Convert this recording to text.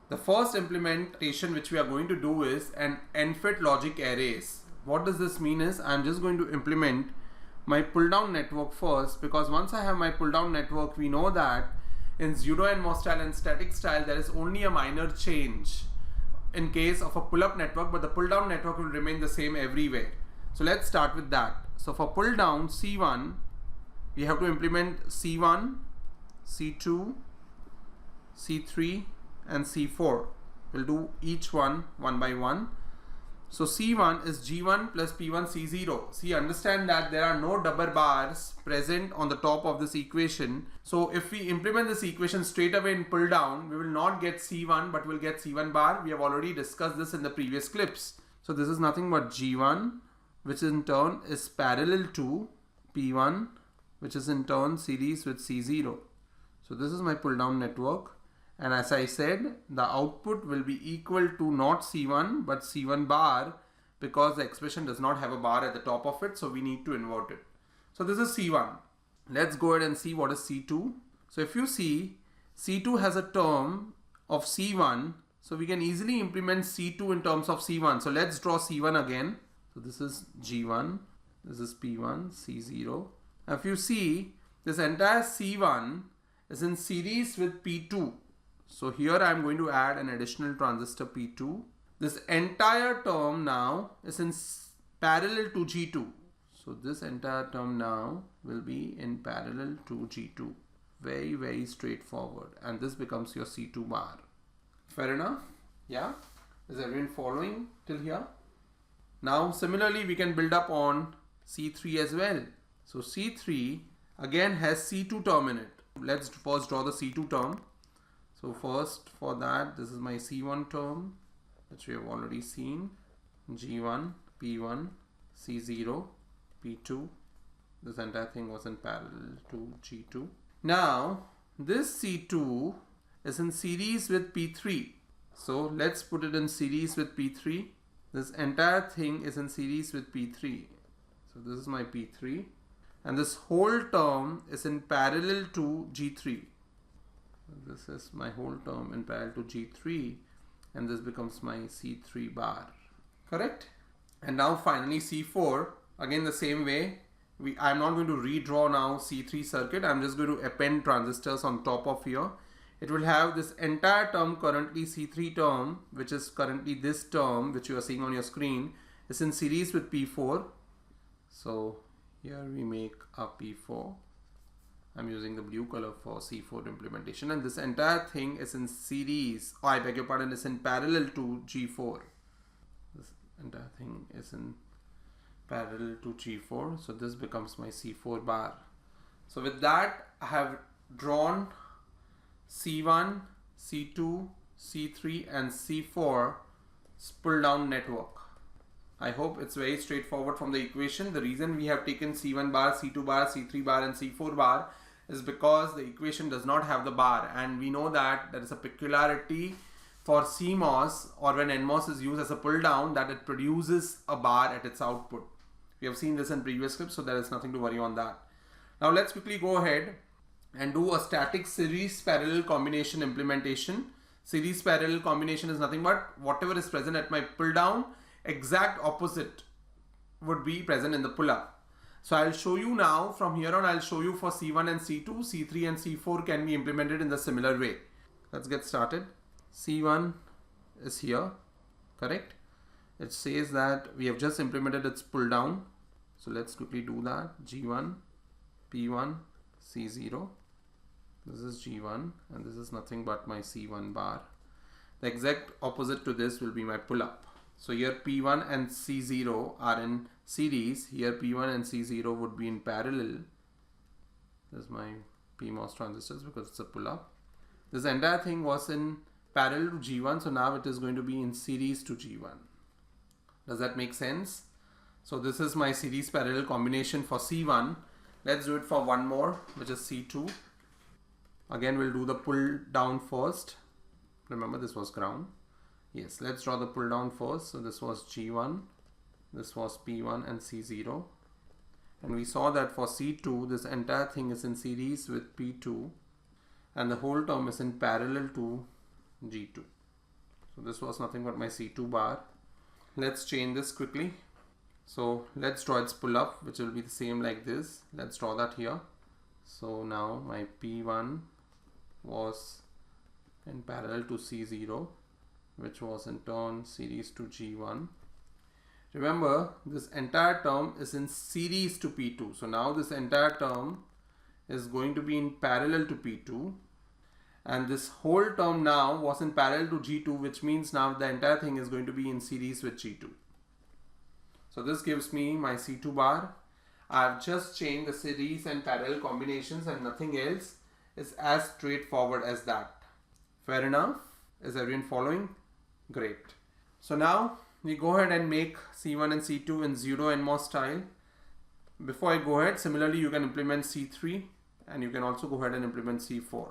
The first implementation which we are going to do is an n-fit logic arrays. What does this mean is I'm just going to implement my pull down network first, because once I have my pull down network, we know that in pseudo NMOS style and static style there is only a minor change in case of a pull up network, but the pull down network will remain the same everywhere. So let's start with that. So for pull down C1, we have to implement C1, C2, C3 and C4. We'll do each one by one. So C1 is G1 plus P1 C0. See, understand that there are no double bars present on the top of this equation. So if we implement this equation straight away in pull down, we will not get C1 but we'll get C1 bar. We have already discussed this in the previous clips. So this is nothing but G1, which in turn is parallel to P1, which is in turn series with C0. So this is my pull down network. And as I said, the output will be equal to not C1 but C1 bar, because the expression does not have a bar at the top of it, so we need to invert it. So this is C1. Let's go ahead and see what is C2. So if you see, C2 has a term of C1, so we can easily implement C2 in terms of C1. So let's draw C1 again. So this is G1, this is P1, C0. Now if you see, this entire C1 is in series with P2. So here I am going to add an additional transistor P2. This entire term now is in parallel to G2. So this entire term now will be in parallel to G2. Very straightforward. And this becomes your C2 bar. Fair enough? Yeah? Is everyone following till here? Now similarly we can build up on C3 as well. So C3 again has C2 term in it. Let's first draw the C2 term. So first for that, this is my C1 term, which we have already seen. G1, P1, C0, P2. This entire thing was in parallel to G2. Now this C2 is in series with P3. So let's put it in series with P3. This entire thing is in series with P3. So this is my P3. And this whole term is in parallel to G3. This is my whole term in parallel to G3, and this becomes my C3 bar. Correct? And now finally C4, again the same way. I'm not going to redraw now C3 circuit. I'm just going to append transistors on top of here. It will have this entire term, currently C3 term, which is currently this term which you are seeing on your screen, is in series with P4. So here we make a P4. I'm using the blue color for C4 implementation, and this entire thing is in series, I beg your pardon, is in parallel to G4. This entire thing is in parallel to G4, so this becomes my C4 bar. So with that, I have drawn C1, C2, C3 and C4 pull down network. I hope it's very straightforward from the equation. The reason we have taken C1 bar, C2 bar, C3 bar and C4 bar is because the equation does not have the bar, and we know that there is a peculiarity for CMOS or when NMOS is used as a pull down, that it produces a bar at its output. We have seen this in previous clips, so there is nothing to worry on that. Now let's quickly go ahead and do a static series parallel combination implementation. Series parallel combination is nothing but whatever is present at my pull down, exact opposite would be present in the pull up. So I'll show you now, from here on I'll show you for C1 and C2, C3 and C4 can be implemented in the similar way. Let's get started. C1 is here, correct? It says that we have just implemented its pull down. So let's quickly do that. G1, P1, C0. This is G1 and this is nothing but my C1 bar. The exact opposite to this will be my pull up. So here P1 and C0 are in series. Here P1 and C0 would be in parallel. This is my PMOS transistors because it's a pull up. This entire thing was in parallel to G1, so now it is going to be in series to G1. Does that make sense? So this is my series parallel combination for C1. Let's do it for one more, which is C2. Again, we'll do the pull down first. Remember, this was ground. Yes, let's draw the pull down first. So this was G1, this was P1 and C0. And we saw that for C2, this entire thing is in series with P2 and the whole term is in parallel to G2. So this was nothing but my C2 bar. Let's change this quickly. So let's draw its pull up, which will be the same like this. Let's draw that here. So now my P1 was in parallel to C0, which was in turn series to G1. Remember, this entire term is in series to P2. So now this entire term is going to be in parallel to P2. And this whole term now was in parallel to G2, which means now the entire thing is going to be in series with G2. So this gives me my C2 bar. I've just changed the series and parallel combinations and nothing else. Is as straightforward as that. Fair enough? Is everyone following? Great. So now we go ahead and make C1 and C2 in 0 NMOS style. Before I go ahead, similarly you can implement C3 and you can also go ahead and implement C4.